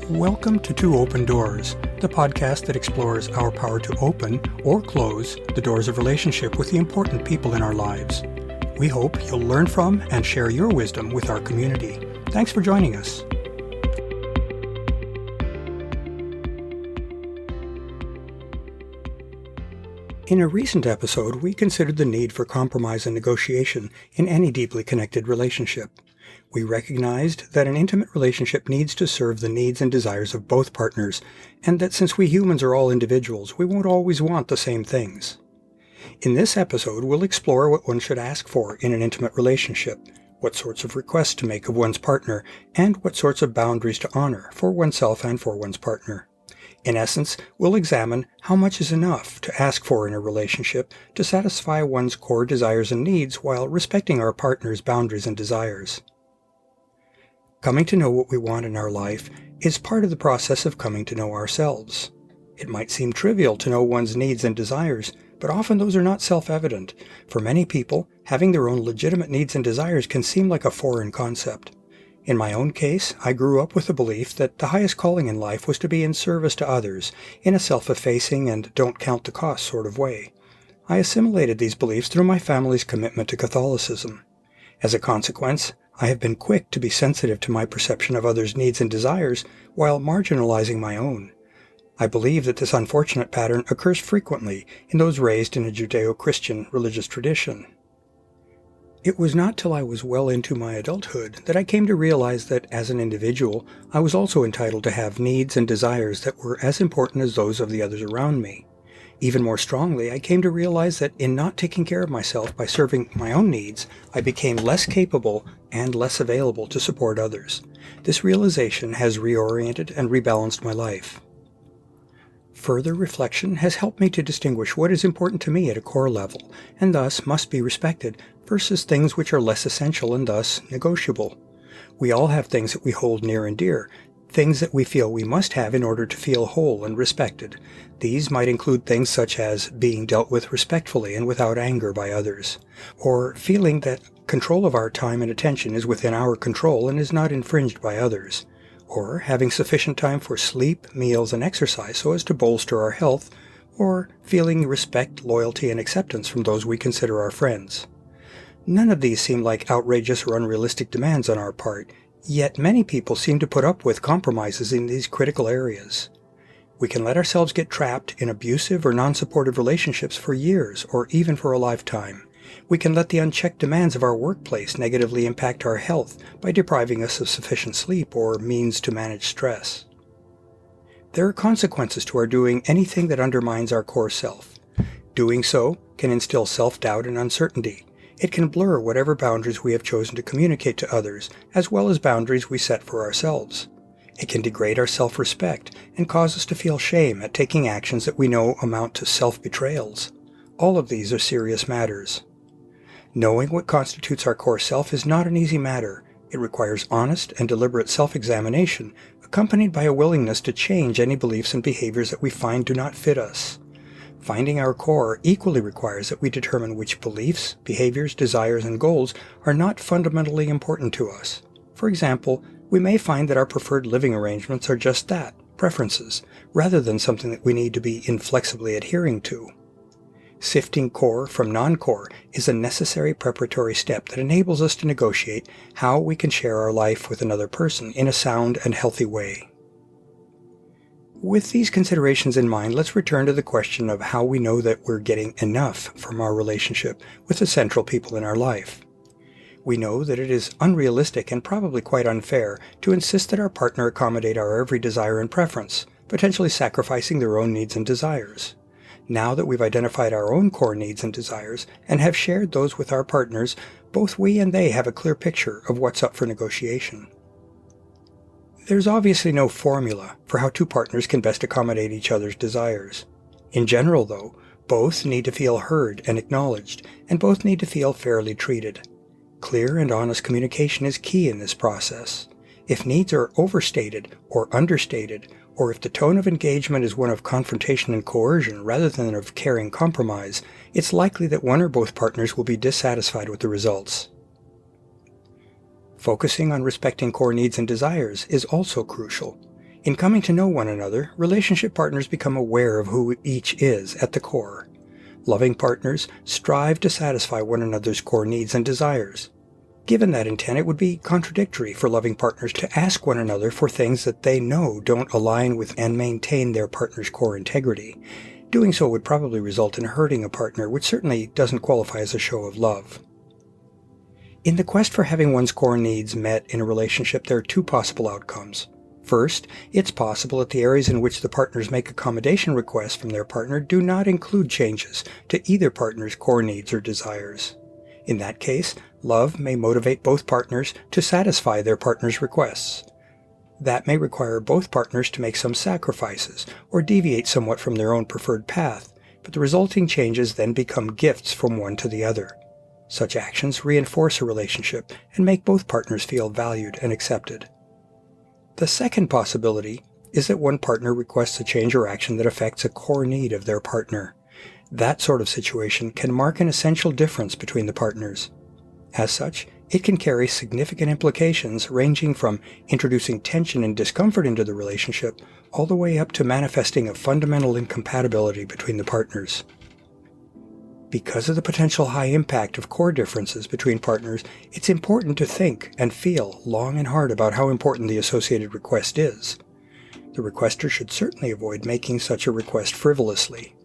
Welcome to Two Open Doors, the podcast that explores our power to open or close the doors of relationship with the important people in our lives. We hope you'll learn from and share your wisdom with our community. Thanks for joining us. In a recent episode, we considered the need for compromise and negotiation in any deeply connected relationship. We recognized that an intimate relationship needs to serve the needs and desires of both partners, and that since we humans are all individuals, we won't always want the same things. In this episode, we'll explore what one should ask for in an intimate relationship, what sorts of requests to make of one's partner, and what sorts of boundaries to honor for oneself and for one's partner. In essence, we'll examine how much is enough to ask for in a relationship to satisfy one's core desires and needs while respecting our partner's boundaries and desires. Coming to know what we want in our life is part of the process of coming to know ourselves. It might seem trivial to know one's needs and desires, but often those are not self-evident. For many people, having their own legitimate needs and desires can seem like a foreign concept. In my own case, I grew up with the belief that the highest calling in life was to be in service to others, in a self-effacing and don't-count-the-cost sort of way. I assimilated these beliefs through my family's commitment to Catholicism. As a consequence, I have been quick to be sensitive to my perception of others' needs and desires while marginalizing my own. I believe that this unfortunate pattern occurs frequently in those raised in a Judeo-Christian religious tradition. It was not till I was well into my adulthood that I came to realize that as an individual, I was also entitled to have needs and desires that were as important as those of the others around me. Even more strongly, I came to realize that in not taking care of myself by serving my own needs, I became less capable and less available to support others. This realization has reoriented and rebalanced my life. Further reflection has helped me to distinguish what is important to me at a core level, and thus must be respected, versus things which are less essential and thus negotiable. We all have things that we hold near and dear, things that we feel we must have in order to feel whole and respected. These might include things such as being dealt with respectfully and without anger by others, or feeling that control of our time and attention is within our control and is not infringed by others, or having sufficient time for sleep, meals, and exercise so as to bolster our health, or feeling respect, loyalty, and acceptance from those we consider our friends. None of these seem like outrageous or unrealistic demands on our part, yet many people seem to put up with compromises in these critical areas. We can let ourselves get trapped in abusive or non-supportive relationships for years or even for a lifetime. We can let the unchecked demands of our workplace negatively impact our health by depriving us of sufficient sleep or means to manage stress. There are consequences to our doing anything that undermines our core self. Doing so can instill self-doubt and uncertainty. It can blur whatever boundaries we have chosen to communicate to others, as well as boundaries we set for ourselves. It can degrade our self-respect and cause us to feel shame at taking actions that we know amount to self-betrayals. All of these are serious matters. Knowing what constitutes our core self is not an easy matter. It requires honest and deliberate self-examination, accompanied by a willingness to change any beliefs and behaviors that we find do not fit us. Finding our core equally requires that we determine which beliefs, behaviors, desires, and goals are not fundamentally important to us. For example, we may find that our preferred living arrangements are just that, preferences, rather than something that we need to be inflexibly adhering to. Sifting core from non-core is a necessary preparatory step that enables us to negotiate how we can share our life with another person in a sound and healthy way. With these considerations in mind, let's return to the question of how we know that we're getting enough from our relationship with the central people in our life. We know that it is unrealistic and probably quite unfair to insist that our partner accommodate our every desire and preference, potentially sacrificing their own needs and desires. Now that we've identified our own core needs and desires and have shared those with our partners, both we and they have a clear picture of what's up for negotiation. There's obviously no formula for how two partners can best accommodate each other's desires. In general, though, both need to feel heard and acknowledged, and both need to feel fairly treated. Clear and honest communication is key in this process. If needs are overstated or understated, or if the tone of engagement is one of confrontation and coercion rather than of caring compromise, it's likely that one or both partners will be dissatisfied with the results. Focusing on respecting core needs and desires is also crucial. In coming to know one another, relationship partners become aware of who each is at the core. Loving partners strive to satisfy one another's core needs and desires. Given that intent, it would be contradictory for loving partners to ask one another for things that they know don't align with and maintain their partner's core integrity. Doing so would probably result in hurting a partner, which certainly doesn't qualify as a show of love. In the quest for having one's core needs met in a relationship, there are two possible outcomes. First, it's possible that the areas in which the partners make accommodation requests from their partner do not include changes to either partner's core needs or desires. In that case, love may motivate both partners to satisfy their partner's requests. That may require both partners to make some sacrifices or deviate somewhat from their own preferred path, but the resulting changes then become gifts from one to the other. Such actions reinforce a relationship and make both partners feel valued and accepted. The second possibility is that one partner requests a change or action that affects a core need of their partner. That sort of situation can mark an essential difference between the partners. As such, it can carry significant implications ranging from introducing tension and discomfort into the relationship all the way up to manifesting a fundamental incompatibility between the partners. Because of the potential high impact of core differences between partners, it's important to think and feel long and hard about how important the associated request is. The requester should certainly avoid making such a request frivolously.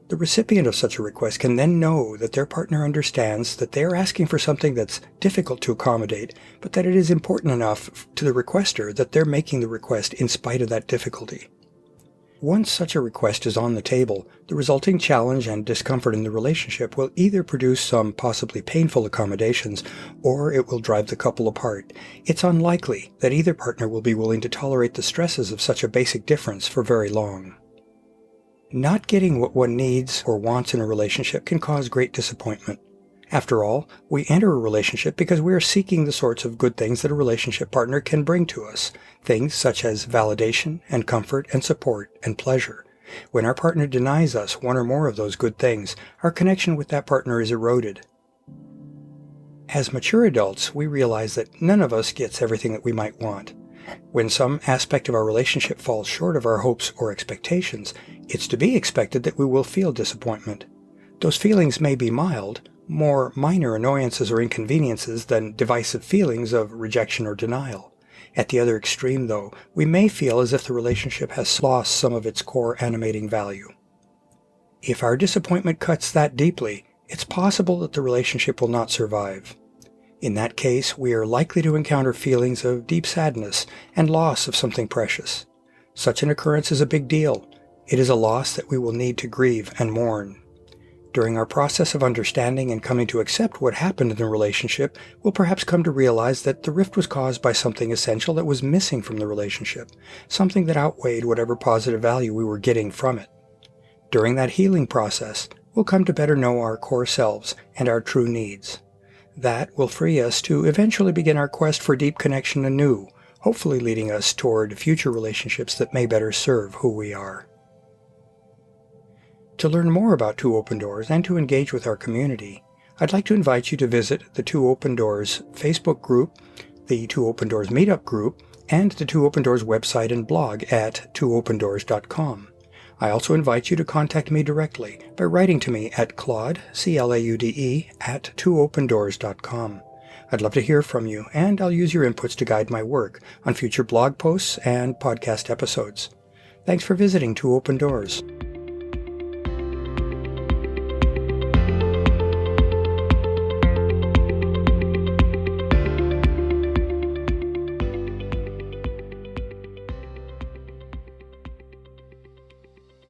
The recipient of such a request can then know that their partner understands that they are asking for something that's difficult to accommodate, but that it is important enough to the requester that they're making the request in spite of that difficulty. Once such a request is on the table, the resulting challenge and discomfort in the relationship will either produce some possibly painful accommodations, or it will drive the couple apart. It's unlikely that either partner will be willing to tolerate the stresses of such a basic difference for very long. Not getting what one needs or wants in a relationship can cause great disappointment. After all, we enter a relationship because we are seeking the sorts of good things that a relationship partner can bring to us, things such as validation and comfort and support and pleasure. When our partner denies us one or more of those good things, our connection with that partner is eroded. As mature adults, we realize that none of us gets everything that we might want. When some aspect of our relationship falls short of our hopes or expectations, it's to be expected that we will feel disappointment. Those feelings may be mild, more minor annoyances or inconveniences than divisive feelings of rejection or denial. At the other extreme, though, we may feel as if the relationship has lost some of its core animating value. If our disappointment cuts that deeply, it's possible that the relationship will not survive. In that case, we are likely to encounter feelings of deep sadness and loss of something precious. Such an occurrence is a big deal. It is a loss that we will need to grieve and mourn. During our process of understanding and coming to accept what happened in the relationship, we'll perhaps come to realize that the rift was caused by something essential that was missing from the relationship, something that outweighed whatever positive value we were getting from it. During that healing process, we'll come to better know our core selves and our true needs. That will free us to eventually begin our quest for deep connection anew, hopefully leading us toward future relationships that may better serve who we are. To learn more about Two Open Doors and to engage with our community, I'd like to invite you to visit the Two Open Doors Facebook group, the Two Open Doors Meetup group, and the Two Open Doors website and blog at twoopendoors.com. I also invite you to contact me directly by writing to me at Claude, C-L-A-U-D-E, at twoopendoors.com. I'd love to hear from you, and I'll use your inputs to guide my work on future blog posts and podcast episodes. Thanks for visiting Two Open Doors.